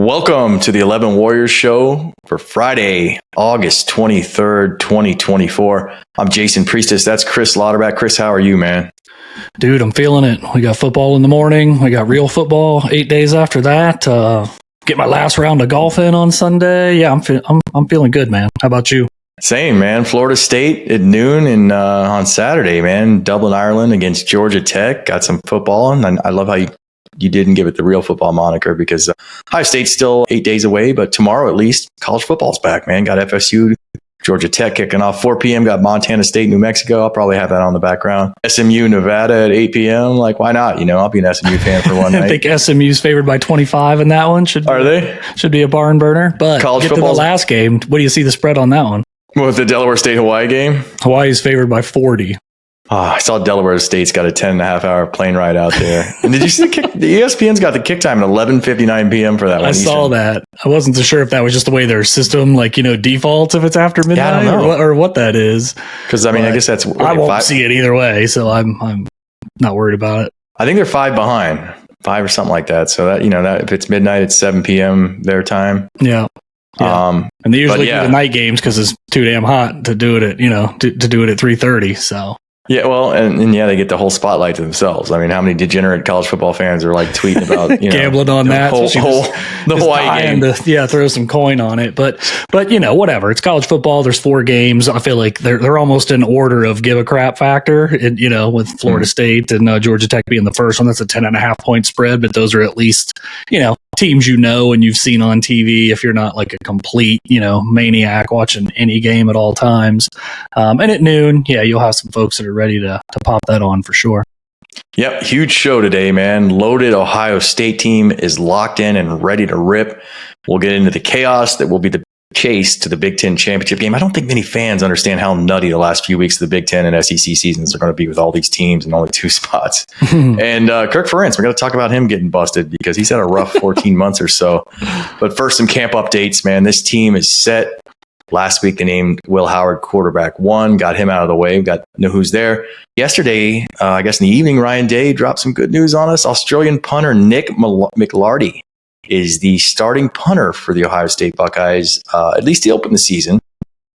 Welcome to the 11 Warriors show for Friday, August 23rd, 2024. I'm Jason Priestess. That's Chris Lauterbach. Chris, how are you, man? Dude, I'm feeling it. We got football in the morning. We got real football 8 days after that. Get my last round of golf in on Sunday. Yeah, I'm feeling good, man. How about you? Same, man. Florida State at noon and on Saturday, man. Dublin, Ireland against Georgia Tech. Got some football, and I love how you didn't give it the real football moniker because Ohio State's still 8 days away, but tomorrow at least college football's back, man. Got FSU, Georgia Tech kicking off 4 p.m. Got Montana State, New Mexico. I'll probably have that on the background. SMU, Nevada at 8 p.m. Like, why not? You know, I'll be an SMU fan for one night. I think SMU's favored by 25 in that one. Are they? Should be a barn burner. But college get to the last game. What do you see the spread on that one? With the Delaware State-Hawaii game? Hawaii's favored by 40. Oh, I saw Delaware State's got a 10.5-hour plane ride out there. And did you see the ESPN's got the kick time at 11:59 p.m. for that one? I saw that. I wasn't so sure if that was just the way their system, defaults if it's after midnight or what that is. Because, I guess that's... I won't see it either way, so I'm not worried about it. I think they're 5 behind. 5 or something like that. So that, that if it's midnight, it's 7 p.m. their time. Yeah. And they usually do the night games because it's too damn hot to do it at, to do it at 3:30. So... Yeah, well, and they get the whole spotlight to themselves. I mean, how many degenerate college football fans are like tweeting about gambling on that the Hawaii game? To throw some coin on it, but whatever. It's college football. There's 4 games. I feel like they're almost in order of give a crap factor. With Florida State and Georgia Tech being the first one, that's a 10.5 point spread. But those are at least teams and you've seen on TV. If you're not like a complete maniac watching any game at all times, and at noon, you'll have some folks that are ready to pop that on for sure. Yep, huge show today, man. Loaded Ohio State team is locked in and ready to rip. We'll get into the chaos that will be the chase to the Big Ten championship game. I don't think many fans understand how nutty the last few weeks of the Big Ten and SEC seasons are going to be with all these teams and only 2 spots. And Kirk Ferentz, we're going to talk about him getting busted because he's had a rough 14 months or so. But first, some camp updates, man. This team is set. Last week, they named Will Howard quarterback 1, got him out of the way. We know who's there. Yesterday, I guess in the evening, Ryan Day dropped some good news on us. Australian punter Nick McLarty is the starting punter for the Ohio State Buckeyes. At least he opened the season.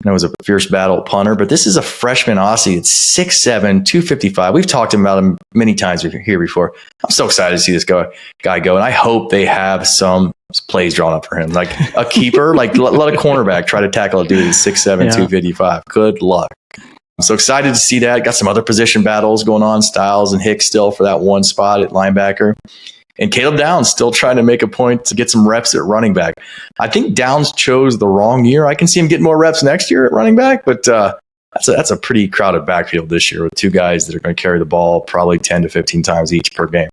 And it was a fierce battle punter, but this is a freshman Aussie. It's 6'7", 255. We've talked about him many times here before. I'm so excited to see this guy go, and I hope they have some plays drawn up for him. Like a keeper, let a cornerback try to tackle a dude who's 6'7", 255. Good luck. I'm so excited to see that. Got some other position battles going on. Styles and Hicks still for that one spot at linebacker. And Caleb Downs still trying to make a point to get some reps at running back. I think Downs chose the wrong year. I can see him getting more reps next year at running back, but that's a pretty crowded backfield this year with 2 guys that are going to carry the ball probably 10 to 15 times each per game.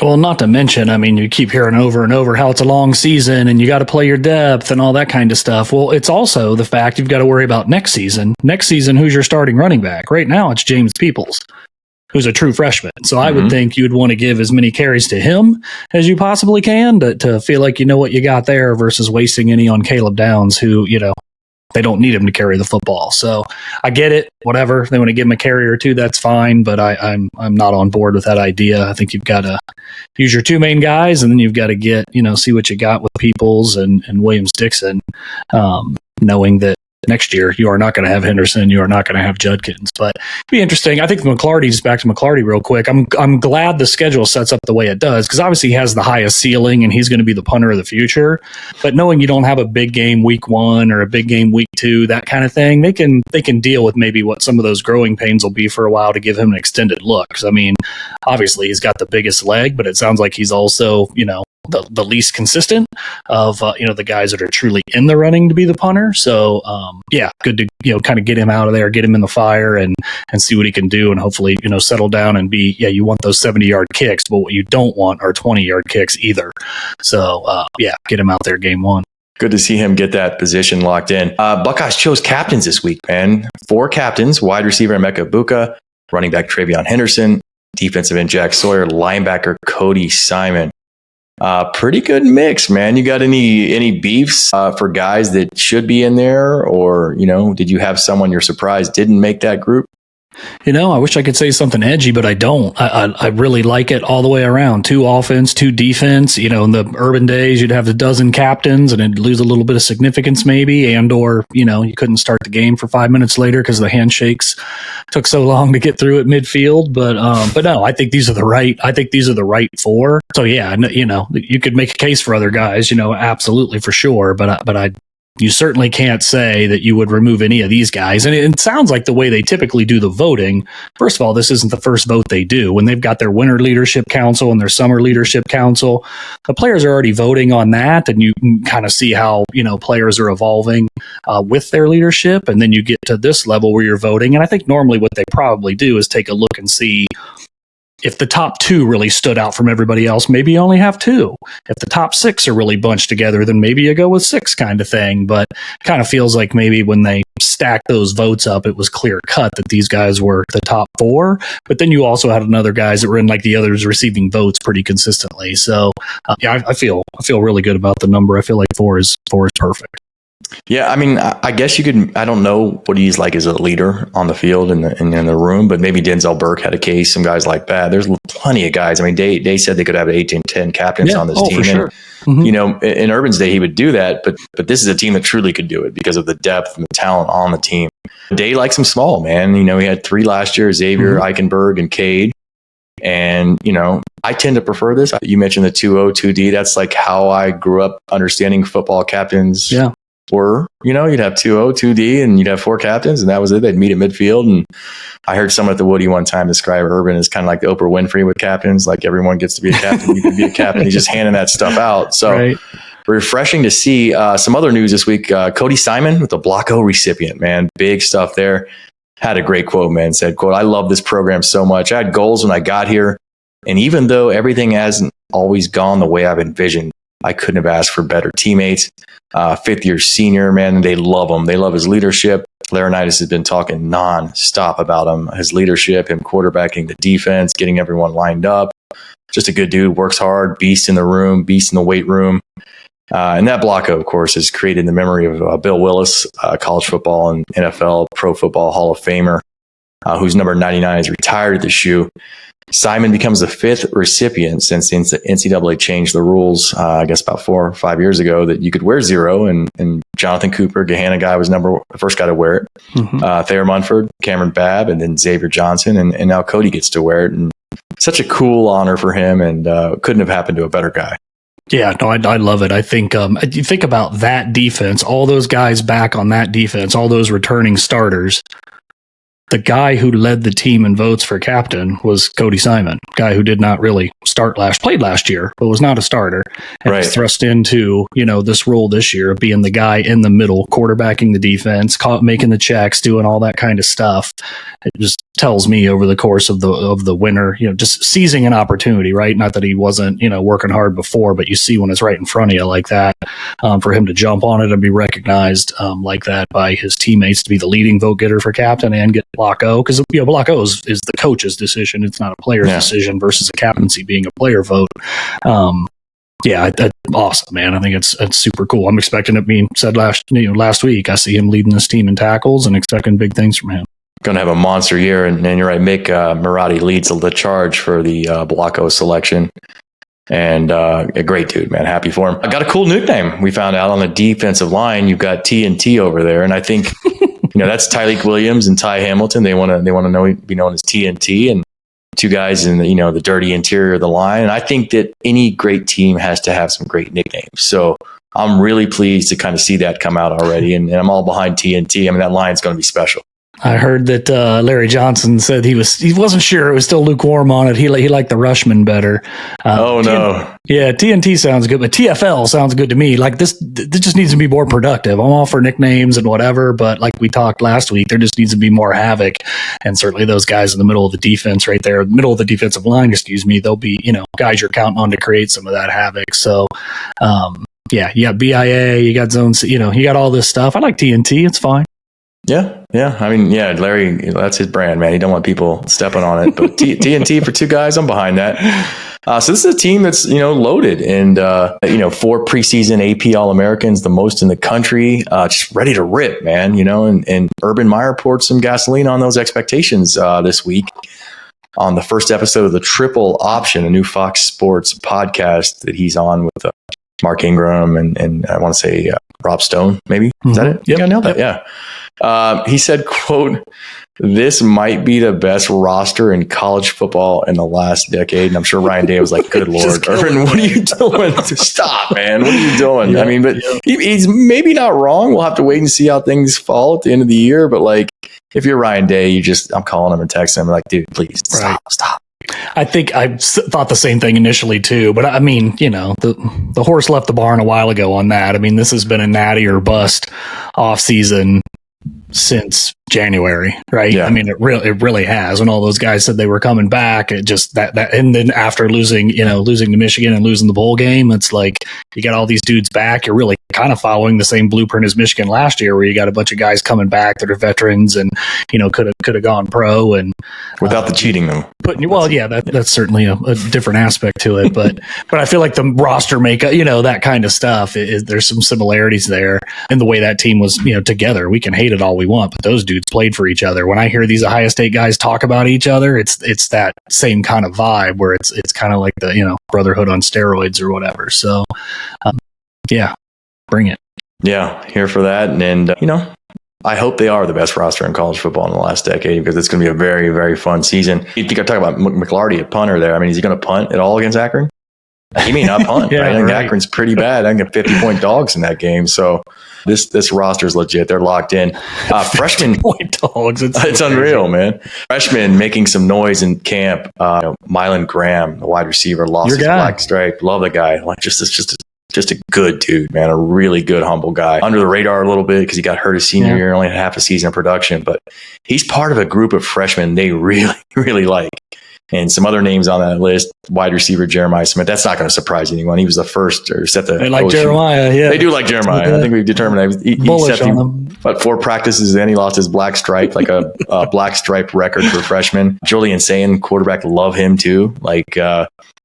Well, not to mention, you keep hearing over and over how it's a long season and you got to play your depth and all that kind of stuff. Well, it's also the fact you've got to worry about next season. Next season, who's your starting running back? Right now, it's James Peoples, who's a true freshman. So I would think you'd want to give as many carries to him as you possibly can to feel like you know what you got there versus wasting any on Caleb Downs, who, they don't need him to carry the football. So I get it, whatever. If they want to give him a carry or 2, that's fine, but I'm not on board with that idea. I think you've got to use your 2 main guys, and then you've got to get, see what you got with Peoples and Williams-Dixon, knowing that next year you are not going to have Henderson, you are not going to have Judkins. But it'd be interesting. I think McLarty, just back to McLarty real quick, I'm glad the schedule sets up the way it does, because obviously he has the highest ceiling and he's going to be the punter of the future. But knowing you don't have a big game week 1 or a big game week 2, that kind of thing, they can deal with maybe what some of those growing pains will be for a while to give him an extended look. Because obviously he's got the biggest leg, but it sounds like he's also the least consistent of the guys that are truly in the running to be the punter. So good to kind of get him out of there, get him in the fire, and see what he can do, and hopefully settle down and be you want those 70-yard kicks, but what you don't want are 20-yard kicks either. So get him out there game 1. Good to see him get that position locked in. Buckeyes chose captains this week, man. 4 captains: wide receiver Emeka Egbuka, running back Travion Henderson, defensive end Jack Sawyer, linebacker Cody Simon. Pretty good mix, man. You got any beefs for guys that should be in there, or did you have someone you're surprised didn't make that group? I wish I could say something edgy, but I don't. I really like it all the way around. 2 offense, 2 defense. In the Urban days, you'd have a dozen captains and it'd lose a little bit of significance maybe, or you couldn't start the game for 5 minutes later because the handshakes took so long to get through at midfield. But no, I think these are the right 4. So yeah, you could make a case for other guys, absolutely for sure. But you certainly can't say that you would remove any of these guys. And it sounds like the way they typically do the voting, first of all, this isn't the first vote they do. When they've got their winter leadership council and their summer leadership council, the players are already voting on that. And you can kind of see how, players are evolving with their leadership. And then you get to this level where you're voting. And I think normally what they probably do is take a look and see if the top 2 really stood out from everybody else, maybe you only have 2. If the top 6 are really bunched together, then maybe you go with 6 kind of thing. But it kind of feels like maybe when they stacked those votes up, it was clear cut that these guys were the top 4. But then you also had another guys that were in like the others receiving votes pretty consistently. So yeah, I feel really good about the number. I feel like 4 is perfect. Yeah, I mean, I guess you could. I don't know what he's like as a leader on the field and in the room, but maybe Denzel Burke had a case. Some guys like that. There's plenty of guys. I mean, they said they could have 8 to 10 captains on this team. For sure. And, in Urban's day, he would do that, but this is a team that truly could do it because of the depth and the talent on the team. Day likes him small, man. He had 3 last year: Xavier, Eichenberg, and Cade. And, I tend to prefer this. You mentioned the 2-0, 2D. That's like how I grew up understanding football captains. Yeah. You'd have 2-0, 2D, and you'd have 4 captains, and that was it. They'd meet at midfield. And I heard someone at the Woody one time describe Urban as kind of like the Oprah Winfrey with captains. Like everyone gets to be a captain. You can be a captain. He's just handing that stuff out. So refreshing to see. Some other news this week. Cody Simon with the Block O recipient, man. Big stuff there. Had a great quote, man. Said, quote, "I love this program so much. I had goals when I got here. And even though everything hasn't always gone the way I've envisioned, I couldn't have asked for better teammates." 5th-year senior, man, they love him. They love his leadership. Laurinaitis has been talking non-stop about him, his leadership, him quarterbacking the defense, getting everyone lined up. Just a good dude, works hard, beast in the room, beast in the weight room. And that Block O, of course, is created in the memory of Bill Willis, college football and NFL Pro Football Hall of Famer, whose number 99 is retired at the shoe. Simon becomes the 5th recipient since the NCAA changed the rules, I guess about 4 or 5 years ago, that you could wear 0. And Jonathan Cooper, Gahanna guy, was the first guy to wear it. Thayer Munford, Cameron Babb, and then Xavier Johnson. And now Cody gets to wear it. And such a cool honor for him, and couldn't have happened to a better guy. Yeah, no, I love it. I think you think about that defense, all those guys back on that defense, all those returning starters. The guy who led the team in votes for captain was Cody Simon, guy who did not really played last year, but was not a starter. And was thrust into, this role this year of being the guy in the middle, quarterbacking the defense, making the checks, doing all that kind of stuff. It just tells me over the course of the winter, just seizing an opportunity, right? Not that he wasn't, working hard before, but you see when it's right in front of you like that, for him to jump on it and be recognized like that by his teammates to be the leading vote getter for captain and get Block O, because Block O is the coach's decision. It's not a player's decision versus a captaincy being a player vote. Yeah, that's awesome, man. I think it's super cool. I'm expecting it being said last week. I see him leading this team in tackles and expecting big things from him. Going to have a monster year, and you're right. Mick Marotti leads the charge for the Block O selection. And a great dude, man. Happy for him. I got a cool nickname we found out on the defensive line. You've got TNT over there, and I think that's Tyreek Williams and Ty Hamilton. They want to be known as TNT, and 2 guys in the dirty interior of the line. And I think that any great team has to have some great nicknames. So I'm really pleased to kind of see that come out already, and I'm all behind TNT. I mean, that line's going to be special. I heard that Larry Johnson said he wasn't sure. It was still lukewarm on it. He liked the Rushman better. No. Yeah, TNT sounds good, but TFL sounds good to me. Like this just needs to be more productive. I'm all for nicknames and whatever, but like we talked last week, there just needs to be more havoc. And certainly those guys in the middle of the defense right there, middle of the defensive line, they'll be, guys you're counting on to create some of that havoc. So, yeah, you got BIA, you got zones, you got all this stuff. I like TNT. It's fine. Yeah. I mean, Larry, that's his brand, man. He don't want people stepping on it. But TNT for 2 guys, I'm behind that. So this is a team that's, loaded and, 4 preseason AP All-Americans, the most in the country, just ready to rip, man, and Urban Meyer poured some gasoline on those expectations this week on the first episode of the Triple Option, a new Fox Sports podcast that he's on with Mark Ingram and I want to say Rob Stone, maybe. Is that it? Yep. Yeah, I nailed that. Yeah. He said, quote, "This might be the best roster in college football in the last decade." And I'm sure Ryan Day was like, "Good Lord, Urban, what are you doing? Stop, man. What are you doing?" Yeah, I mean, but he's maybe not wrong. We'll have to wait and see how things fall at the end of the year. But like, if you're Ryan Day, I'm calling him and texting him like, "Dude, please stop." I think I thought the same thing initially too, but I mean, the horse left the barn a while ago on that. I mean, this has been a natty or bust off season since January, right? Yeah. I mean, it really has. When all those guys said they were coming back, it just that, and then after losing to Michigan and losing the bowl game, it's like you got all these dudes back. You're really kind of following the same blueprint as Michigan last year, where you got a bunch of guys coming back that are veterans and could have gone pro and without the cheating though. That's certainly a different aspect to it, but I feel like the roster makeup, that kind of stuff, there's some similarities there in the way that team was, together. We can hate it all we want, but those dudes played for each other. When I hear these Ohio State guys talk about each other, it's that same kind of vibe where it's kind of like the brotherhood on steroids or whatever. So, bring it. Yeah, here for that, and I hope they are the best roster in college football in the last decade because it's going to be a very, very fun season. You think I talk about McLarty at punter there? I mean, is he going to punt at all against Akron? He may not punt. Yeah, right? I think right. Akron's pretty bad. I can get 50-point dogs in that game. So this roster is legit. They're locked in. Freshmen, point dogs. It's unreal, man. Freshmen making some noise in camp. Mylan Graham, the wide receiver, lost his black stripe. Love the guy. Like just a good dude, man. A really good, humble guy. Under the radar a little bit because he got hurt his senior year, only had half a season of production. But he's part of a group of freshmen they really, really like. And some other names on that list, wide receiver Jeremiah Smith. That's not going to surprise anyone. He was the first or set the. They like Jeremiah, yeah. They do like Jeremiah. Yeah. I think we've determined he set the 4 practices, then he lost his black stripe, like a black stripe record for freshmen. Julian Sayin, quarterback, love him too.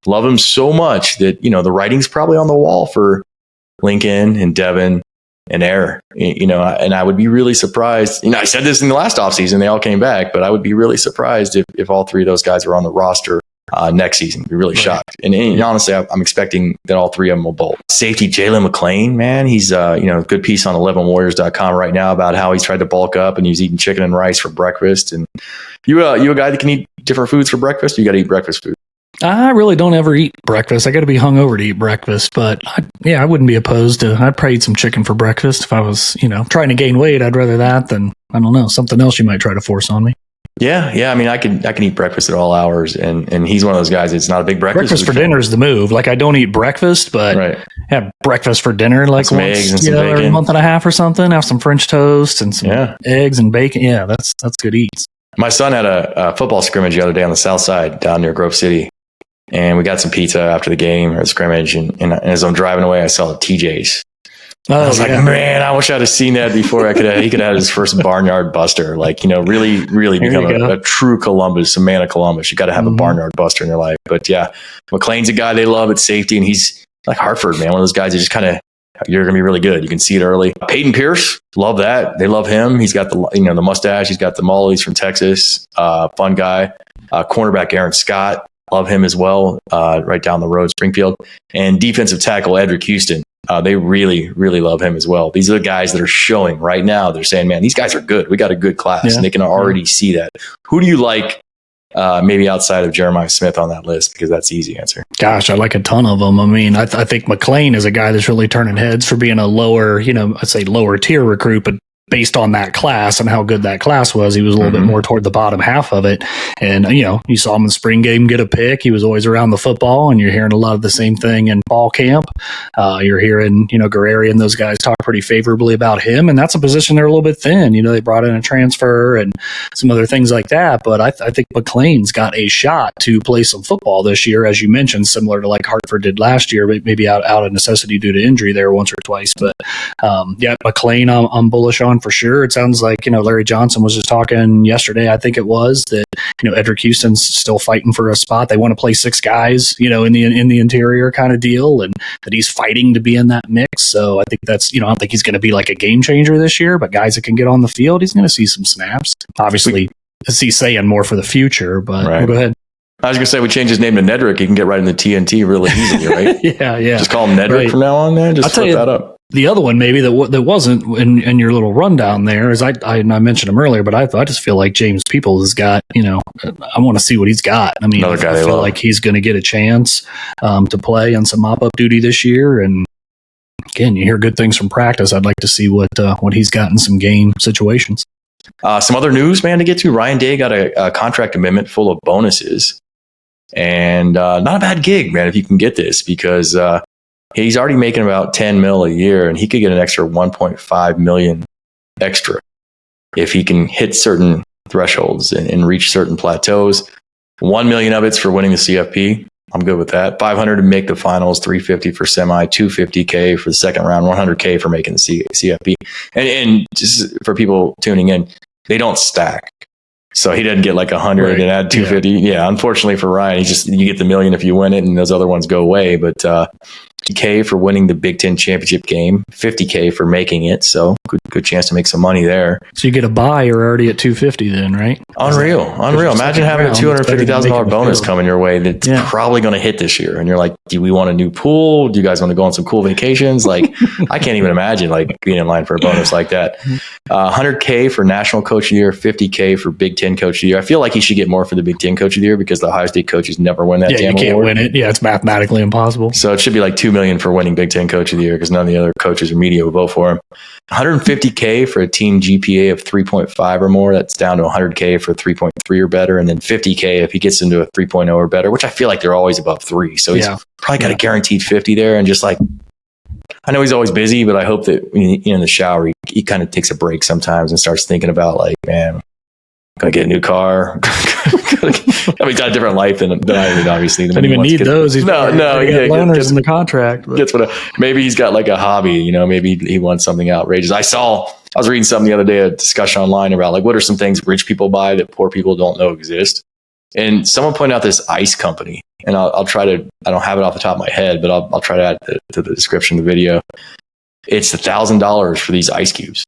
Love him so much that, the writing's probably on the wall for Lincoln and Devin and Air, and I would be really surprised. I said this in the last offseason, they all came back, but I would be really surprised if all 3 of those guys were on the roster next season. Be really shocked. And honestly, I'm expecting that all 3 of them will bolt. Safety Jalen McClain, man, he's good piece on 11warriors.com right now about how he's tried to bulk up and he's eating chicken and rice for breakfast. And you a guy that can eat different foods for breakfast? Or you got to eat breakfast food? I really don't ever eat breakfast. I got to be hungover to eat breakfast, but I wouldn't be opposed to. I'd probably eat some chicken for breakfast if I was, trying to gain weight. I'd rather that than, I don't know, something else you might try to force on me. Yeah. I mean, I can eat breakfast at all hours, and he's one of those guys. It's not a big breakfast for dinner is the move. Like I don't eat breakfast, but have breakfast for dinner like some once eggs and some bacon. every month and a half or something. Have some French toast and some eggs and bacon. Yeah, that's good eats. My son had a football scrimmage the other day on the south side down near Grove City. And we got some pizza after the game or the scrimmage. And as I'm driving away, I saw TJ's. I was like, man, I wish I'd have seen that before he could have had his first barnyard buster. Really, really become a true Columbus, a man of Columbus. You got to have a barnyard buster in your life. But yeah, McClain's a guy they love at safety. And he's like Hartford, man. One of those guys that just kind of, you're going to be really good. You can see it early. Peyton Pierce, love that. They love him. He's got the mustache. He's got the mullet. He's from Texas. Fun guy. Cornerback Aaron Scott. Love him as well, right down the road, Springfield. And defensive tackle Edric Houston. They really, really love him as well. These are the guys that are showing right now. They're saying, man, these guys are good. We got a good class. And they can already see that. Who do you like maybe outside of Jeremiah Smith on that list? Because that's the easy answer. Gosh, I like a ton of them. I mean, I think McClain is a guy that's really turning heads for being a lower, I'd say lower tier recruit, but based on that class and how good that class was, he was a little bit more toward the bottom half of it. And, you saw him in the spring game get a pick. He was always around the football, and you're hearing a lot of the same thing in fall camp. You're hearing, Guerreri and those guys talk pretty favorably about him. And that's a position they're a little bit thin. They brought in a transfer and some other things like that. But I think McClain's got a shot to play some football this year, as you mentioned, similar to like Hartford did last year, but maybe out of necessity due to injury there once or twice. But McClain I'm bullish on for sure. It sounds like, Larry Johnson was just talking yesterday, I think it was, that Edric Houston's still fighting for a spot. They want to play 6 guys, in the interior kind of deal, and that he's fighting to be in that mix. So I think that's, I don't think he's going to be like a game changer this year, but guys that can get on the field, he's going to see some snaps. Obviously, he's saying more for the future, but go ahead. I was going to say, we change his name to Nedrick. He can get right into TNT really easily, right? yeah. Just call him Nedrick from now on, man. Just flip that up. The other one maybe that wasn't in your little rundown there is I mentioned him earlier, but I just feel like James Peoples has got, I want to see what he's got. I mean, I feel like he's going to get a chance to play on some mop-up duty this year. And again, you hear good things from practice. I'd like to see what he's got in some game situations. Some other news, man, to get to. Ryan Day got a contract amendment full of bonuses. And not a bad gig, man, if you can get this, because he's already making about $10 million a year, and he could get an extra $1.5 million extra if he can hit certain thresholds and reach certain plateaus. $1 million of it's for winning the CFP. I'm good with that. $500 to make the finals, $350 for semi, $250K for the second round, $100K for making the CFP. And just for people tuning in, they don't stack. So he doesn't get like 100 and add 250. Yeah, unfortunately for Ryan, you get the $1 million if you win it, and those other ones go away. But $50K for winning the Big Ten championship game, $50K for making it. So good chance to make some money there. So you get a buy, you're already at 250 then, right? Unreal. Imagine having a $250,000 bonus coming your way that's probably going to hit this year. And you're like, do we want a new pool? Do you guys want to go on some cool vacations? Like, I can't even imagine like being in line for a bonus like that. $100K for National Coach of the Year, $50K for Big Ten Coach of the Year. I feel like he should get more for the Big Ten Coach of the Year because the Ohio State coaches never win that damn award. Yeah, you can't win it. Yeah, it's mathematically impossible. So it should be like $2 million for winning Big Ten Coach of the Year because none of the other coaches or media will vote for him. $150K for a team GPA of 3.5 or more. That's down to $100K for 3.3 or better. And then $50K if he gets into a 3.0 or better, which I feel like they're always above 3. So he's probably got a guaranteed 50 there. And just like, I know he's always busy, but I hope that in the shower, he kind of takes a break sometimes and starts thinking about like, man, I'm going to get a new car. I mean, he's got a different life than I did, obviously. Doesn't even need those. He's he got loaners in the contract. Maybe he's got like a hobby, maybe he wants something outrageous. I was reading something the other day, a discussion online about like, what are some things rich people buy that poor people don't know exist? And someone pointed out this ice company, and I'll try to, I don't have it off the top of my head, but I'll try to add it to the description of the video. It's $1,000 for these ice cubes.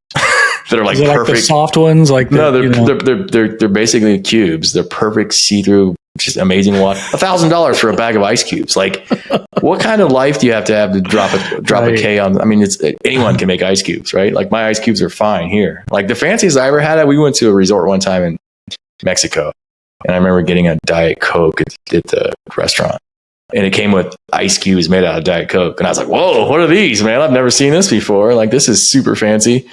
That are like perfect, like the soft ones. They're basically cubes. They're perfect see-through, just amazing water. $1,000 for a bag of ice cubes. Like, what kind of life do you have to drop a K on? I mean, anyone can make ice cubes, right? Like my ice cubes are fine here. Like the fanciest I ever had, we went to a resort one time in Mexico, and I remember getting a Diet Coke at the restaurant. And it came with ice cubes made out of Diet Coke. And I was like, whoa, what are these, man? I've never seen this before. Like, this is super fancy.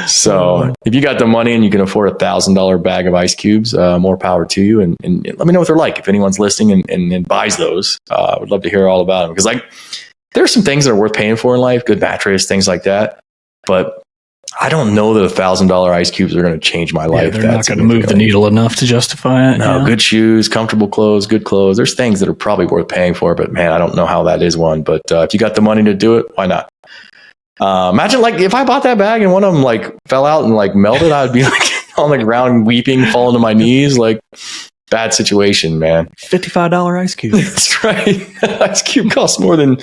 So if you got the money and you can afford $1,000 bag of ice cubes, more power to you. And let me know what they're like. If anyone's listening and buys those, I would love to hear all about them. Because like, there are some things that are worth paying for in life, good mattress, things like that. But I don't know that $1,000 ice cubes are going to change my life. They're not going to move the needle enough to justify it. No, good shoes, comfortable clothes, good clothes. There's things that are probably worth paying for, but man, I don't know how that is one. But if you got the money to do it, why not? Imagine like if I bought that bag and one of them like fell out and like melted, I'd be like on the ground weeping, falling to my knees, like bad situation, man. $55 ice cube. That's right. Ice cube costs more than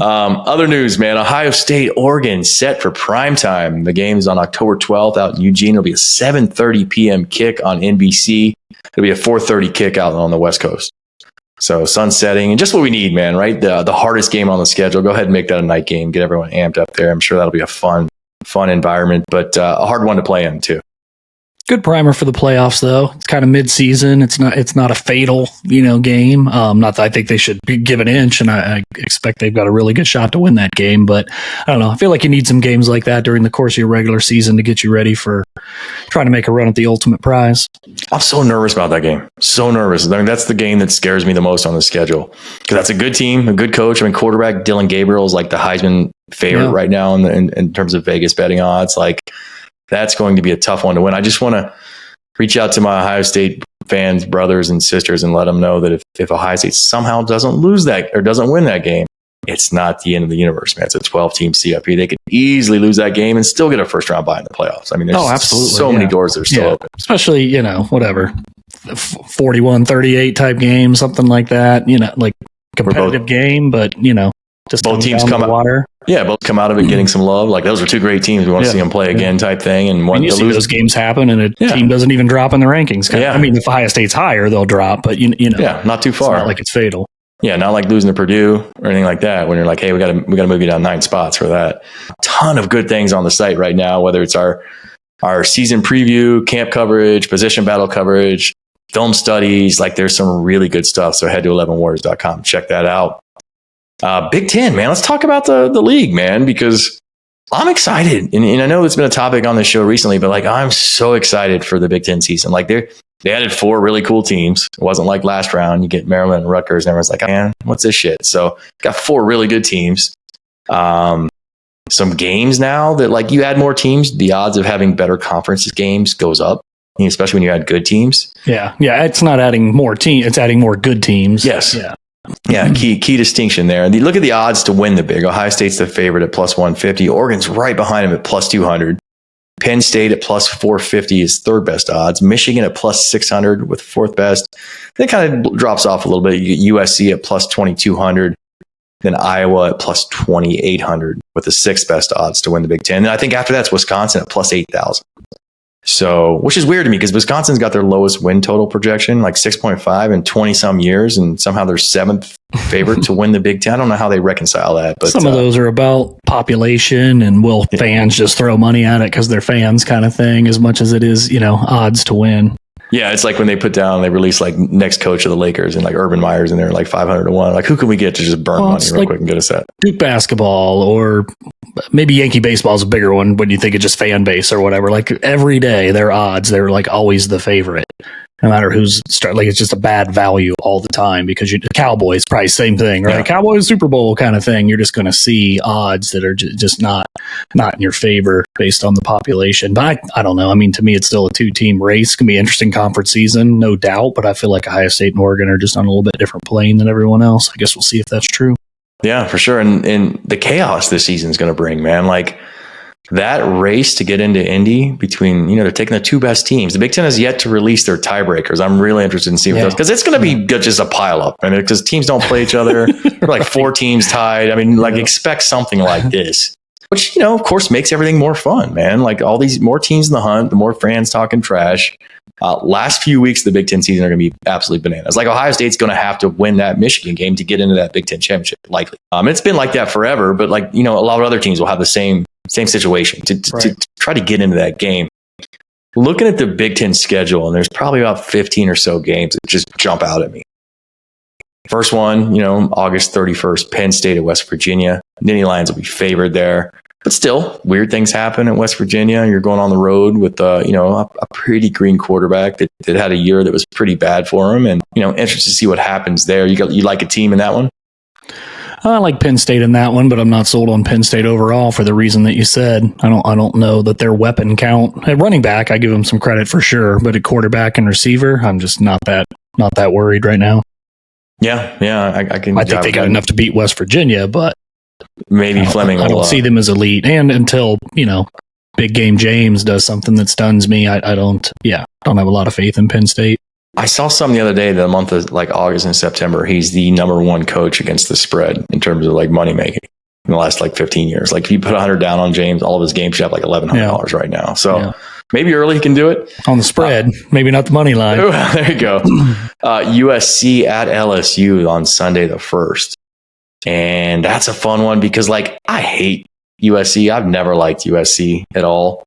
other news, man. Ohio State, Oregon set for prime time. The game is on October 12th out in Eugene. It'll be a 7:30 p.m. kick on NBC. It'll be a 4:30 kick out on the West Coast. So sun setting and just what we need, man, right? The hardest game on the schedule. Go ahead and make that a night game. Get everyone amped up there. I'm sure that'll be a fun environment, but a hard one to play in too. Good primer for the playoffs, though. It's kind of mid-season. It's not a fatal, game. Not that I think they should give an inch, and I expect they've got a really good shot to win that game. But I don't know. I feel like you need some games like that during the course of your regular season to get you ready for trying to make a run at the ultimate prize. I'm so nervous about that game. So nervous. I mean, that's the game that scares me the most on the schedule because that's a good team, a good coach. I mean, quarterback Dylan Gabriel is like the Heisman favorite right now in terms of Vegas betting odds. Like, that's going to be a tough one to win. I just want to reach out to my Ohio State fans, brothers and sisters, and let them know that if Ohio State somehow doesn't lose that or doesn't win that game, it's not the end of the universe, man. It's a 12-team CFP. They could easily lose that game and still get a first-round bye in the playoffs. I mean, there's so many doors that are still open. Especially, whatever, 41-38 type game, something like that. Like competitive game, but just both teams come out. Wire. Yeah, both come out of it getting some love. Like those are two great teams. We want to see them play again, type thing. And one you see those games happen, and a team doesn't even drop in the rankings. I mean, if Ohio State's higher, they'll drop, but not too far. It's not like it's fatal. Yeah, not like losing to Purdue or anything like that. When you're like, hey, we got to move you down 9 spots for that. A ton of good things on the site right now. Whether it's our season preview, camp coverage, position battle coverage, film studies. Like there's some really good stuff. So head to 11warriors.com. Check that out. Big Ten, man. Let's talk about the league, man, because I'm excited. And I know it's been a topic on the show recently, but like I'm so excited for the Big Ten season. Like they added 4 really cool teams. It wasn't like last round. You get Maryland and Rutgers, and everyone's like, man, what's this shit? So got 4 really good teams. Some games now that like you add more teams, the odds of having better conferences games goes up, especially when you add good teams. Yeah. It's not adding more teams. It's adding more good teams. Yes. Yeah. Key distinction there. And look at the odds to win the big. Ohio State's the favorite at plus 150. Oregon's right behind him at plus 200. Penn State at plus 450 is third best odds. Michigan at plus 600 with fourth best. Then kind of drops off a little bit. You get USC at plus 2200. Then Iowa at plus 2,800 with the sixth best odds to win the Big Ten. And I think after that's Wisconsin at plus 8,000. So, which is weird to me because Wisconsin's got their lowest win total projection, like 6.5 in 20 some years. And somehow they're 7th favorite to win the Big Ten. I don't know how they reconcile that. But some of those are about population and will fans just throw money at it because they're fans kind of thing, as much as it is, odds to win. Yeah, it's like when they release like next coach of the Lakers and like Urban Meyer's and they're like 500 to 1. Like who can we get to just burn money real quick and get us that? Duke basketball, or maybe Yankee baseball is a bigger one when you think of just fan base or whatever. Like every day their odds, they're like always the favorite. No matter who's like it's just a bad value all the time because the Cowboys probably same thing, right? Yeah. Cowboys Super Bowl kind of thing. You're just going to see odds that are just not in your favor based on the population. But I don't know. I mean, to me, it's still a 2-team race. It's going to be an interesting conference season, no doubt. But I feel like Ohio State and Oregon are just on a little bit different plane than everyone else. I guess we'll see if that's true. Yeah, for sure. And the chaos this season is going to bring, man. Like that race to get into Indy between, they're taking the 2 best teams. The Big Ten has yet to release their tiebreakers. I'm really interested in seeing those because it's going to be just a pile up. I mean, because teams don't play each other. They're like 4 teams tied. I mean, like expect something like this, which, of course makes everything more fun, man. Like all these more teams in the hunt, the more fans talking trash. Last few weeks of the Big Ten season are going to be absolutely bananas. Like Ohio State's going to have to win that Michigan game to get into that Big Ten championship, likely. It's been like that forever, but like, a lot of other teams will have the same situation to try to get into that game. Looking at the Big Ten schedule, and there's probably about 15 or so games that just jump out at me. First one, August 31st, Penn State at West Virginia. Nittany Lions will be favored there. But still, weird things happen at West Virginia. You're going on the road with, a pretty green quarterback that had a year that was pretty bad for him. And, interested to see what happens there. You like a team in that one? I like Penn State in that one, but I'm not sold on Penn State overall for the reason that you said. I don't know that their weapon count at running back. I give them some credit for sure, but at quarterback and receiver, I'm just not that worried right now. Yeah, I can. I think they got enough to beat West Virginia, but maybe Fleming. I don't see them as elite, and until big game James does something that stuns me, I don't have a lot of faith in Penn State. I saw something the other day, the month of like August and September, he's the number 1 coach against the spread in terms of like money making in the last like 15 years. Like if you put 100 down on James, all of his games should have like $1,100 right now. So maybe early he can do it on the spread, maybe not the money line. There you go. USC at LSU on Sunday the 1st. And that's a fun one because like I hate USC. I've never liked USC at all.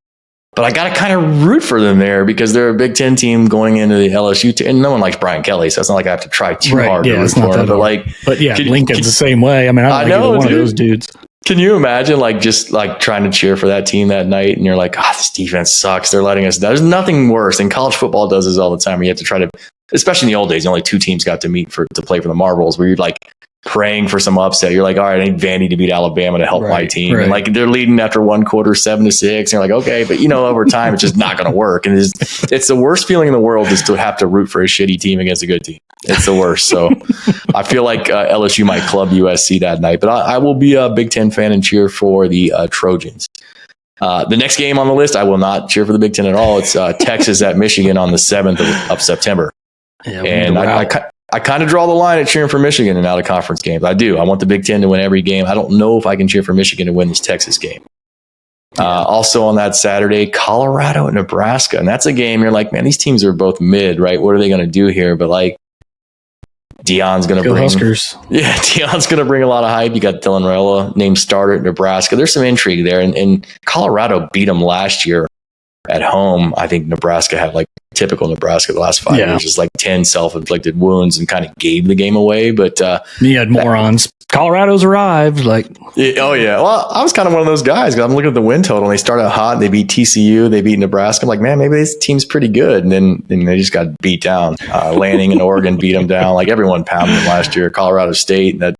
But I got to kind of root for them there because they're a Big Ten team going into the LSU team. And no one likes Brian Kelly, so it's not like I have to try too hard to root for him. But Lincoln's the same way. I mean, I know one of those dudes. Can you imagine just trying to cheer for that team that night and you're like, this defense sucks. They're letting us down. There's nothing worse. And college football does this all the time. You have to try to, especially in the old days, only 2 teams got to meet to play for the marbles where you're like praying for some upset. You're like, all right, I need Vandy to beat Alabama to help my team. And like they're leading after 1 quarter, 7-6. And you're like, okay, but over time, it's just not going to work. And it's the worst feeling in the world is to have to root for a shitty team against a good team. It's the worst. So I feel like LSU might club USC that night, but I will be a Big Ten fan and cheer for the Trojans. The next game on the list, I will not cheer for the Big Ten at all. It's Texas at Michigan on the 7th of September. Yeah, And I kind of draw the line at cheering for Michigan in out-of-conference games. I do. I want the Big Ten to win every game. I don't know if I can cheer for Michigan to win this Texas game. Also on that Saturday, Colorado and Nebraska. And that's a game you're like, man, these teams are both mid, right? What are they going to do here? But like, Deion's going to bring Huskers. Yeah, Deion's going to bring a lot of hype. You got Dylan Raiola named starter at Nebraska. There's some intrigue there. And Colorado beat them last year at home. I think Nebraska had like typical Nebraska the last 5 years, just like 10 self-inflicted wounds and kind of gave the game away. But you had morons. Colorado's arrived. Oh yeah. Well, I was kind of one of those guys because I'm looking at the win total and they started out hot and they beat TCU, they beat Nebraska. I'm like, man, maybe this team's pretty good. And then they just got beat down. Lanning and Oregon beat them down. Like everyone pounded them last year. Colorado State, that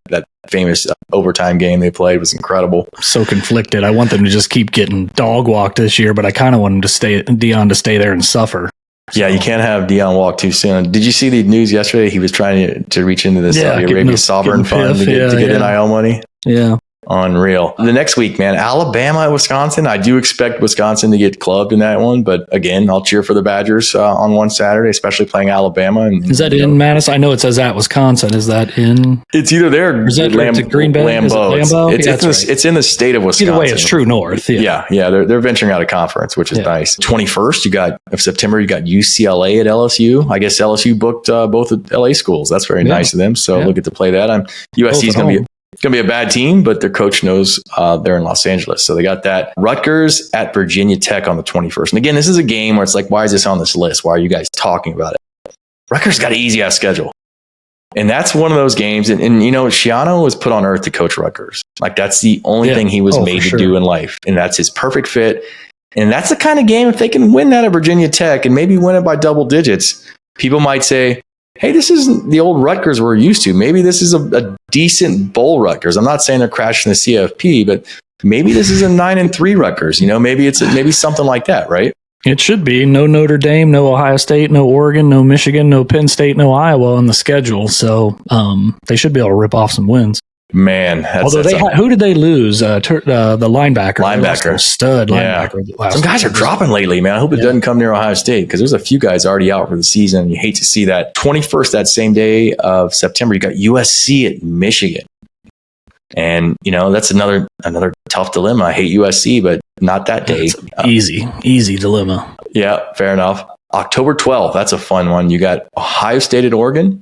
famous overtime game they played was incredible. So conflicted. I want them to just keep getting dog walked this year, but I kind of want him to Deion to stay there and suffer. Yeah, you can't have Deion walk too soon. Did you see the news yesterday? He was trying to reach into the Saudi Arabia sovereign fund to get NIL money. Yeah. Unreal. The next week, man, Alabama at Wisconsin. I do expect Wisconsin to get clubbed in that one, but again, I'll cheer for the Badgers on one Saturday, especially playing Alabama. Is that in Madison? I know it says at Wisconsin. Is that in? It's either there or is it Green Bay? Lambeau. It's in the state of Wisconsin. Either way, it's true north. Yeah. They're venturing out of conference, which is nice. 21st of September, you got UCLA at LSU. I guess LSU booked both of LA schools. That's very nice of them. So we'll get to play that. USC is going to be a bad team, but their coach knows they're in Los Angeles. So they got that. Rutgers at Virginia Tech on the 21st. And again, this is a game where it's like, why is this on this list? Why are you guys talking about it? Rutgers got an easy-ass schedule. And that's one of those games. And Shiano was put on earth to coach Rutgers. Like, that's the only thing he was made to do in life. And that's his perfect fit. And that's the kind of game, if they can win that at Virginia Tech and maybe win it by double digits, people might say, hey, this isn't the old Rutgers we're used to. Maybe this is a decent bowl Rutgers. I'm not saying they're crashing the CFP, but maybe this is a 9-3 Rutgers. Maybe it's maybe something like that, right? It should be. No Notre Dame, no Ohio State, no Oregon, no Michigan, no Penn State, no Iowa on the schedule. So they should be able to rip off some wins. Man, who did they lose? The linebacker, stud linebacker. Some guys are dropping lately, man. I hope it doesn't come near Ohio State because there's a few guys already out for the season. You hate to see that. 21st, that same day of September, you got USC at Michigan, and that's another tough dilemma. I hate USC, but not that day. Easy dilemma. Yeah, fair enough. October 12th, that's a fun one. You got Ohio State at Oregon.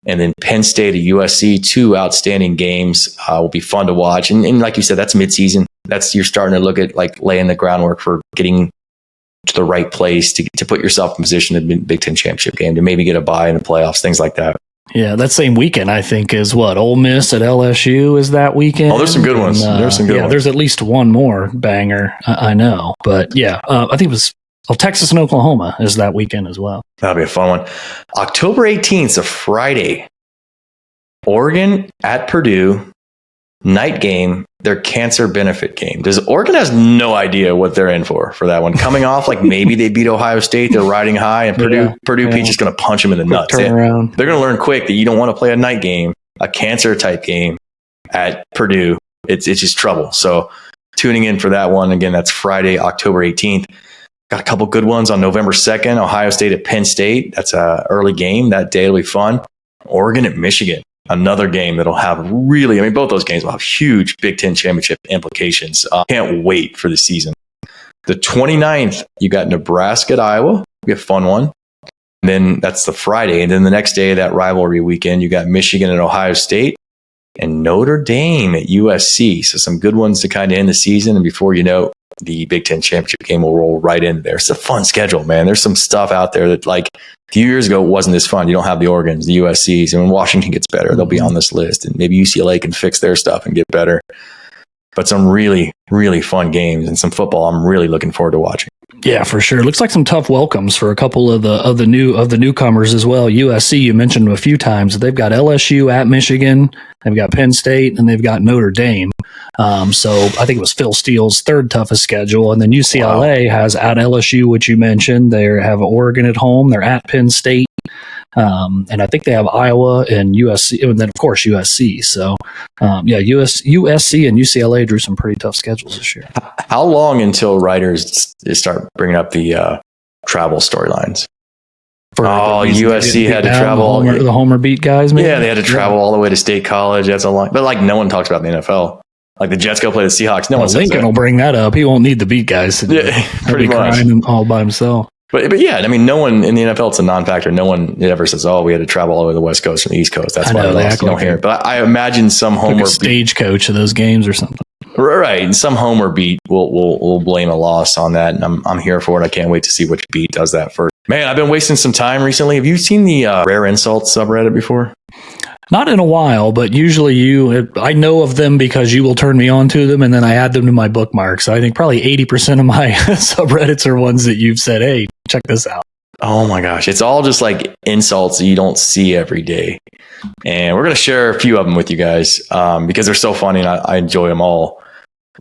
And then Penn State at USC, two outstanding games. Will be fun to watch. And like you said, that's midseason. You're starting to look at like laying the groundwork for getting to the right place to put yourself in position to the Big Ten championship game, to maybe get a bye in the playoffs, things like that. Yeah, that same weekend, I think, is what? Ole Miss at LSU is that weekend. Oh, there's some good ones. There's some good ones. There's at least one more banger, I know. But I think it was Texas and Oklahoma is that weekend as well. That'll be a fun one. October 18th, a Friday. Oregon at Purdue, night game, their cancer benefit game. Oregon has no idea what they're in for that one. Coming off like maybe they beat Ohio State, they're riding high, and Purdue Pete's just going to punch them in the nuts. They're going to learn quick that you don't want to play a night game, a cancer type game at Purdue. It's just trouble. So tuning in for that one. Again, that's Friday, October 18th. Got a couple good ones on November 2nd, Ohio State at Penn State. That's an early game. That day will be fun. Oregon at Michigan. Another game that'll have both those games will have huge Big Ten championship implications. Can't wait for the season. The 29th, you got Nebraska at Iowa. It'll be a fun one. And then that's the Friday. And then the next day of that rivalry weekend, you got Michigan and Ohio State and Notre Dame at USC. So some good ones to kind of end the season. And before you know, the Big Ten championship game will roll right in there. It's a fun schedule, man. There's some stuff out there that like a few years ago wasn't this fun. You don't have the Oregons, the USCs, and when Washington gets better, they'll be on this list, and maybe UCLA can fix their stuff and get better. But some really, really fun games and some football I'm really looking forward to watching. Yeah, for sure. Looks like some tough welcomes for a couple of the newcomers as well. USC, you mentioned them a few times. They've got LSU at Michigan, they've got Penn State, and they've got Notre Dame. So I think it was Phil Steele's third toughest schedule. And then UCLA has at LSU, which you mentioned. They have Oregon at home. They're at Penn State. And I think they have Iowa and USC, and then of course USC. So, USC and UCLA drew some pretty tough schedules this year. How long until writers start bringing up the travel storylines? USC had to travel. The Homer beat guys, maybe? Yeah, they had to travel all the way to State College. That's a long, but like no one talks about the NFL. Like the Jets go play the Seahawks. No one says Lincoln that. will bring that up. He won't need the beat guys. Pretty much. Crying all by himself. But yeah, I mean, no one in the NFL, it's a non-factor. No one ever says, "Oh, we had to travel all the way to the West Coast from the East Coast." That's why we lost. You don't hear it. But I imagine some Homer like a stagecoach of those games or something. Right, and some Homer beat will blame a loss on that, and I'm here for it. I can't wait to see which beat does that first. Man, I've been wasting some time recently. Have you seen the Rare Insults subreddit before? Not in a while, but usually I know of them because you will turn me on to them, and then I add them to my bookmarks. So I think probably 80% of my subreddits are ones that you've said, hey, check this out. Oh my gosh. It's all just like insults that you don't see every day. And we're going to share a few of them with you guys because they're so funny and I enjoy them all.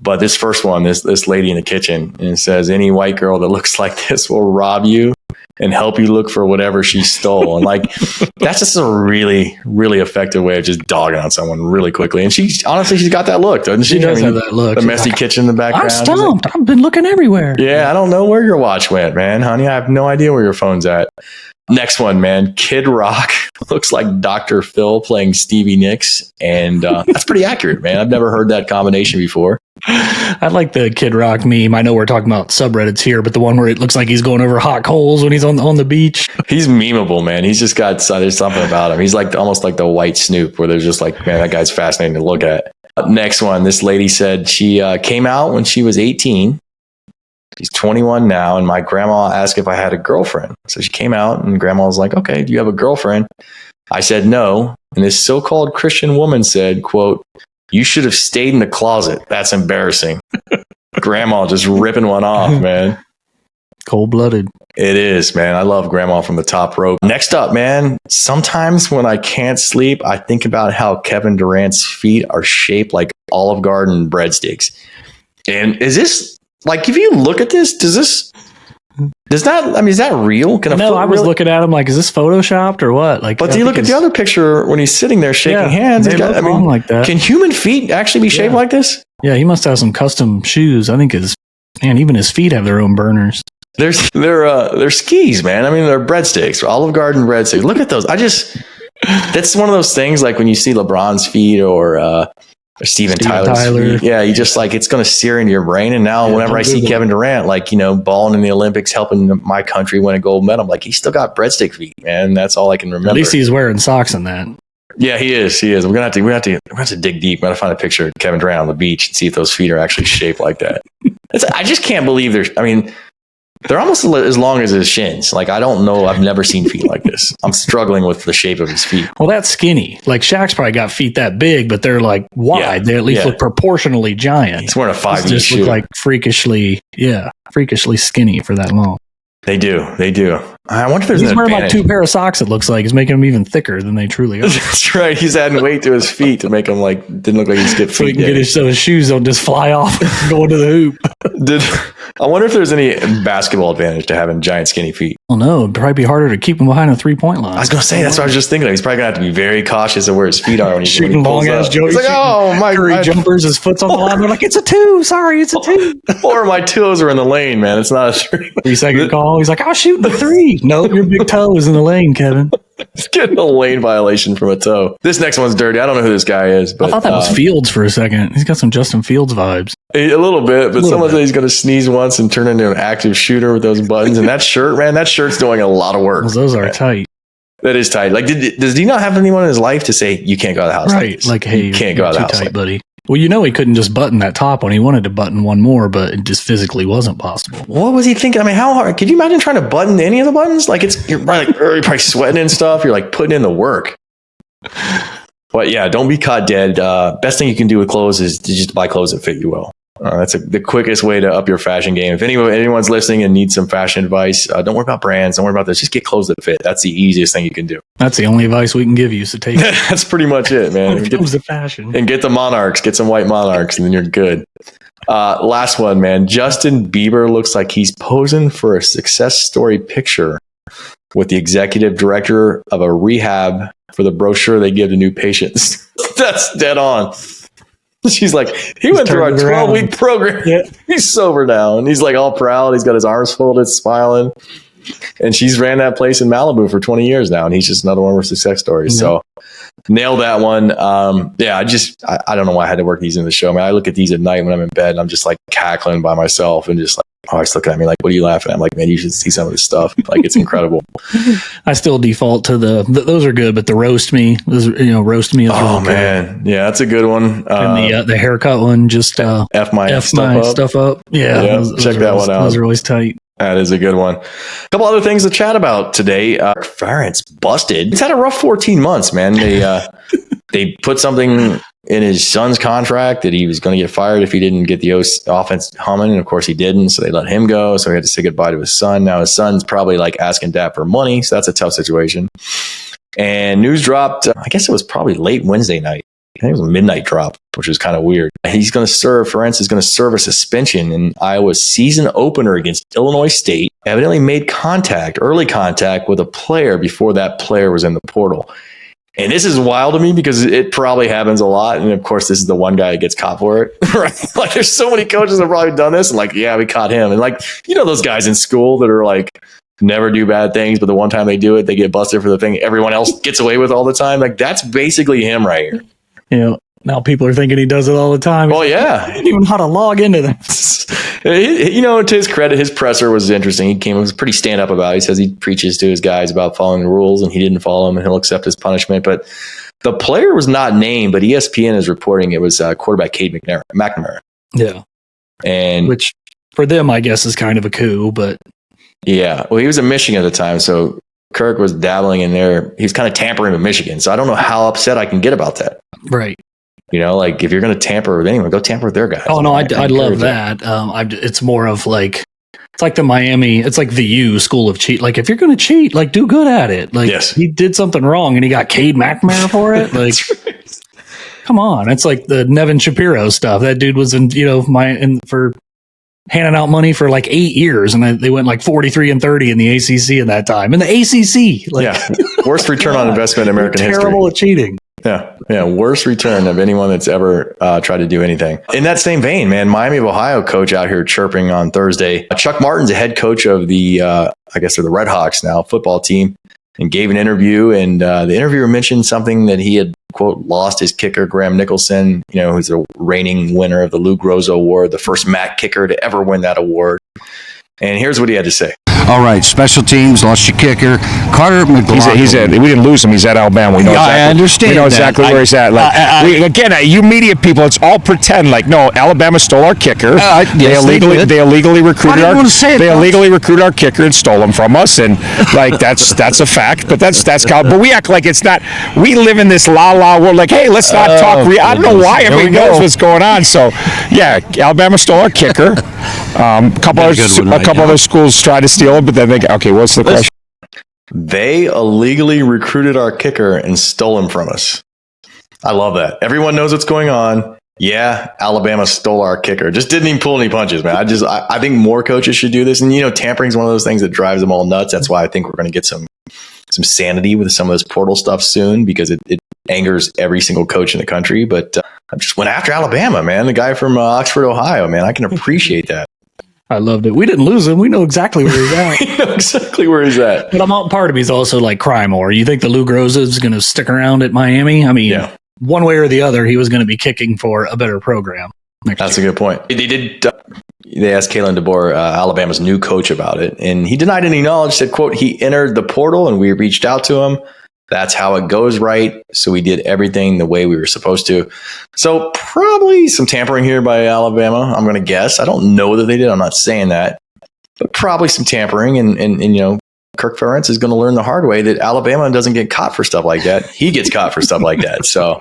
But this first one, this lady in the kitchen, and it says, any white girl that looks like this will rob you and help you look for whatever she stole. And like, that's just a really, really effective way of just dogging on someone really quickly. And she's got that look, doesn't she? She does have that look. The messy kitchen in the background. I'm stumped. I've been looking everywhere. Yeah, I don't know where your watch went, man. Honey, I have no idea where your phone's at. Next one, man. Kid Rock looks like Dr. Phil playing Stevie Nicks. And that's pretty accurate, man. I've never heard that combination before. I like the Kid Rock meme. I know we're talking about subreddits here, but the one where it looks like he's going over hot coals when he's on the beach. He's memeable, man. He's just got, there's something about him. He's like almost like the white Snoop, where there's just like, man, that guy's fascinating to look at. Next one. This lady said she came out when she was 18. She's 21 now, and my grandma asked if I had a girlfriend. So she came out, and grandma was like, okay, do you have a girlfriend? I said no. And this so-called Christian woman said, quote, you should have stayed in the closet. That's embarrassing. Grandma just ripping one off, man. Cold-blooded. It is, man. I love grandma from the top rope. Next up, man. Sometimes when I can't sleep, I think about how Kevin Durant's feet are shaped like Olive Garden breadsticks. And is this... like, if you look at this, is that real? I was looking at him like, is this photoshopped or what? Like, but do you look at the other picture when he's sitting there shaking hands? Like that. Can human feet actually be shaped like this? Yeah, he must have some custom shoes. I think even his feet have their own burners. They're skis, man. I mean, they're breadsticks, Olive Garden breadsticks. Look at those. That's one of those things like when you see LeBron's feet or Steven Tyler's feet. Yeah, you just like, it's going to sear into your brain. And now whenever I see Kevin Durant, like, balling in the Olympics, helping my country win a gold medal, I'm like, he's still got breadstick feet, man. That's all I can remember. At least he's wearing socks in that. Yeah, he is. We're gonna have to dig deep. We're gonna find a picture of Kevin Durant on the beach and see if those feet are actually shaped like that. I just can't believe they're almost as long as his shins. Like, I don't know. I've never seen feet like this. I'm struggling with the shape of his feet. Well, that's skinny. Like, Shaq's probably got feet that big, but they're like wide. Yeah, they at least look proportionally giant. He's wearing a 5 just shoe. Look like freakishly skinny for that long. They do. I wonder if there's He's wearing like 2 pair of socks, it looks like. He's making them even thicker than they truly are. That's right. He's adding weight to his feet to make them didn't look like he's skipped so feet. So his shoes don't just fly off and go into the hoop. I wonder if there's any basketball advantage to having giant skinny feet. Well, no, it'd probably be harder to keep him behind a 3-point line. I was going to say, that's what I was just thinking of. He's probably going to have to be very cautious of where his feet are when he's shooting long-ass jokes. He's like, oh, my jumpers, his foot's on the line. They're like, it's a 2. Sorry, it's a 2. Or my toes are in the lane, man. It's not a 3. 3-second call. He's like, I'll shoot the 3. Nope, your big toe is in the lane, Kevin. He's getting a lane violation from a toe. This next one's dirty. I don't know who this guy is. But, I thought that was Fields for a second. He's got some Justin Fields vibes. A little bit, but someone said he's going to sneeze once and turn into an active shooter with those buttons. And that shirt, man, that shirt's doing a lot of work. Well, those are tight. That is tight. Like, does he not have anyone in his life to say, you can't go out of the house? Right. Like, hey, you can't go out of the house, tight, buddy. Well, he couldn't just button that top one. He wanted to button one more, but it just physically wasn't possible. What was he thinking? I mean, how hard? Could you imagine trying to button any of the buttons? Like, you're probably sweating and stuff. You're like putting in the work. But yeah, don't be caught dead. Best thing you can do with clothes is to just buy clothes that fit you well. That's the quickest way to up your fashion game. If anyone's listening and needs some fashion advice, don't worry about brands. Don't worry about this. Just get clothes that fit. That's the easiest thing you can do. That's the only advice we can give you. So take it. That's pretty much it, man. When it comes to fashion. And get the Monarchs. Get some white Monarchs, and then you're good. Last one, man. Justin Bieber looks like he's posing for a success story picture with the executive director of a rehab for the brochure they give to new patients. That's dead on. She's like, he went through our 12-week program. Yeah. He's sober now. And he's like all proud. He's got his arms folded, smiling. And she's ran that place in Malibu for 20 years now, and he's just another one of her success stories. So nailed that one. Yeah, I don't know why I had to work these into the show. Man, I look at these at night when I'm in bed, and I'm just like cackling by myself and just like, always looking at me like, what are you laughing at? I'm like, man, you should see some of this stuff. Like, it's incredible. I still default to those are good, but the roast me, roast me. Is oh really man. Yeah, that's a good one. And the haircut one, just F my stuff up. Yeah. Check that one out. Those are always tight. That is a good one. A couple other things to chat about today. Ferentz busted. He's had a rough 14 months, man. They put something in his son's contract that he was going to get fired if he didn't get the offense humming. And of course he didn't. So they let him go. So he had to say goodbye to his son. Now his son's probably like asking dad for money. So that's a tough situation. And news dropped, I guess it was probably late Wednesday night. I think it was a midnight drop, which was kind of weird. Ferentz is going to serve a suspension in Iowa's season opener against Illinois State. Evidently made early contact with a player before that player was in the portal. And this is wild to me because it probably happens a lot. And of course, this is the one guy that gets caught for it. Right? Like, there's so many coaches that have probably done this. And like, yeah, we caught him. And like, those guys in school that are like, never do bad things, but the one time they do it, they get busted for the thing everyone else gets away with all the time. Like, that's basically him right here. Now people are thinking he does it all the time. Oh, yeah. He didn't even know how to log into that. To his credit, his presser was interesting. He was pretty stand up about it. He says he preaches to his guys about following the rules, and he didn't follow them, and he'll accept his punishment. But the player was not named, but ESPN is reporting it was quarterback Cade McNamara. Yeah. And which for them, I guess, is kind of a coup, but. Yeah. Well, he was in Michigan at the time, so Kirk was dabbling in there. He was kind of tampering with Michigan. So I don't know how upset I can get get that. Right. Like if you're going to tamper with anyone, go tamper with their guys. Oh, no, I love that. It's more of like, it's like the Miami, it's like the U school of cheat. Like if you're going to cheat, like do good at it. Like he did something wrong and he got Cade McNamara for it. Like, right. Come on. It's like the Nevin Shapiro stuff. That dude was for handing out money for like 8 years, and they went like 43-30 in the ACC in that time. In the ACC, worst return on investment in American history. Terrible at cheating. Yeah, worst return of anyone that's ever tried to do anything. In that same vein, man, Miami of Ohio coach out here chirping on Thursday. Chuck Martin's a head coach of the, I guess they're the Red Hawks now, football team, and gave an interview. And the interviewer mentioned something that he had, quote, lost his kicker, Graham Nicholson, who's the reigning winner of the Lou Groza Award, the first MAC kicker to ever win that award. And here's what he had to say. All right, special teams, lost your kicker. Carter McLaughlin. We didn't lose him. He's at Alabama. We know exactly, I understand. We know exactly where he's at. You media people, it's all pretend. Like, no, Alabama stole our kicker. They illegally recruited our kicker and stole him from us. And like that's a fact. But but we act like it's not. We live in this la world. Like, hey, let's not talk. I don't know why everyone knows what's going on. So, yeah, Alabama stole our kicker. A couple other schools tried to steal it, but then what's the question? They illegally recruited our kicker and stole him from us. I love that. Everyone knows what's going on. Yeah, Alabama stole our kicker. Just didn't even pull any punches, man. I think more coaches should do this. And, tampering is one of those things that drives them all nuts. That's why I think we're going to get some sanity with some of this portal stuff soon, because it angers every single coach in the country. But I just went after Alabama, man. The guy from Oxford, Ohio, man. I can appreciate that. I loved it. We didn't lose him. We know exactly where he's at. We know exactly where he's at. But part of me is also like, cry more. You think the Lou Groza is going to stick around at Miami? I mean, one way or the other, he was going to be kicking for a better program. That's a good point. They asked Kalen DeBoer, Alabama's new coach, about it, and he denied any knowledge. Said, quote, he entered the portal and we reached out to him. That's how it goes, right? So we did everything the way we were supposed to. So probably some tampering here by Alabama, I'm going to guess. I don't know that they did. I'm not saying that. But probably some tampering. And Kirk Ferentz is going to learn the hard way that Alabama doesn't get caught for stuff like that. He gets caught for stuff like that. So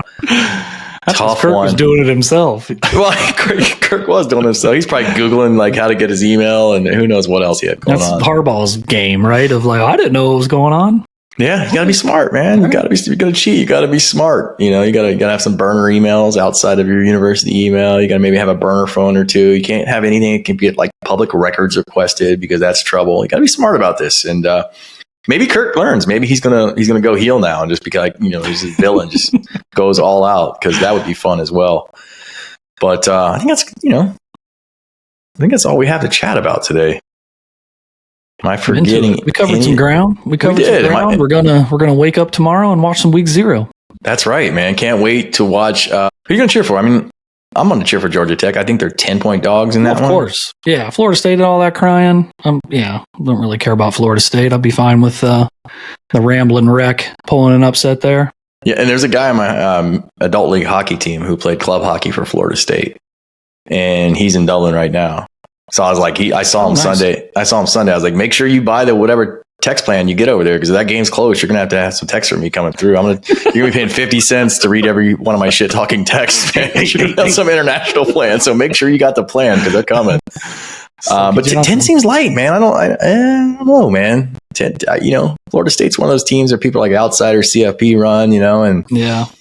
tough Kirk one. was doing it himself. Well, Kirk was doing it himself. He's probably Googling like how to get his email and who knows what else he had going on. That's Harbaugh's game, right? Of like, I didn't know what was going on. Yeah, you gotta be smart, man. You gotta cheat. You gotta be smart. You gotta have some burner emails outside of your university email. You gotta maybe have a burner phone or two. You can't have anything that can get like public records requested, because that's trouble. You gotta be smart about this. And maybe Kirk learns. Maybe he's gonna go heel now and just be like, he's a villain, just goes all out, because that would be fun as well. But I think that's all we have to chat about today. Am I forgetting? We covered some ground. We're gonna wake up tomorrow and watch some week 0. That's right, man. Can't wait to watch. Who are you gonna cheer for? I mean, I'm gonna cheer for Georgia Tech. I think they're 10-point dogs in that one. Of course, yeah. Florida State and all that crying. Don't really care about Florida State. I'll be fine with the rambling wreck pulling an upset there. Yeah, and there's a guy on my adult league hockey team who played club hockey for Florida State, and he's in Dublin right now. So I was like, I saw him Sunday. I was like, make sure you buy the whatever text plan you get over there, because if that game's close, you're gonna have to have some text from me coming through. You're gonna be paying 50 cents to read every one of my shit talking texts. Man. You're gonna have some international plan, so make sure you got the plan because they're coming. But 10 seems light, man. I don't know, man. 10, Florida State's one of those teams that people like outsider CFP run, and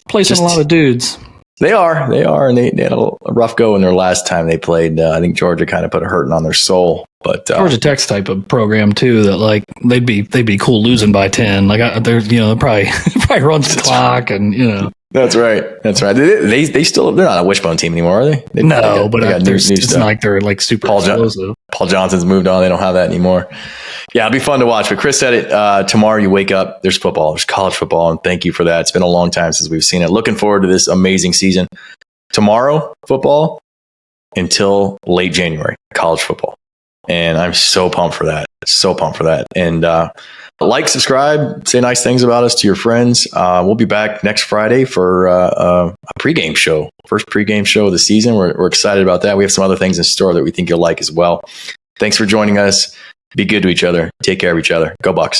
plays a lot of dudes. They are, and they had a rough go in their last time they played. I think Georgia kind of put a hurting on their soul. But Georgia Tech's type of program too, that like they'd be cool losing by 10. Like there's probably runs the clock, and That's right. They still, they're not a wishbone team anymore, are they? It's not like they're like super explosive. Paul Johnson's moved on. They don't have that anymore. Yeah, it'll be fun to watch. But Chris said it, tomorrow you wake up, there's football, there's college football, and thank you for that. It's been a long time since we've seen it. Looking forward to this amazing season. Tomorrow, football until late January, college football. And I'm so pumped for that. And like, subscribe, say nice things about us to your friends. We'll be back next Friday for a pregame show, first pregame show of the season. We're excited about that. We have some other things in store that we think you'll like as well. Thanks for joining us. Be good to each other. Take care of each other. Go Bucks.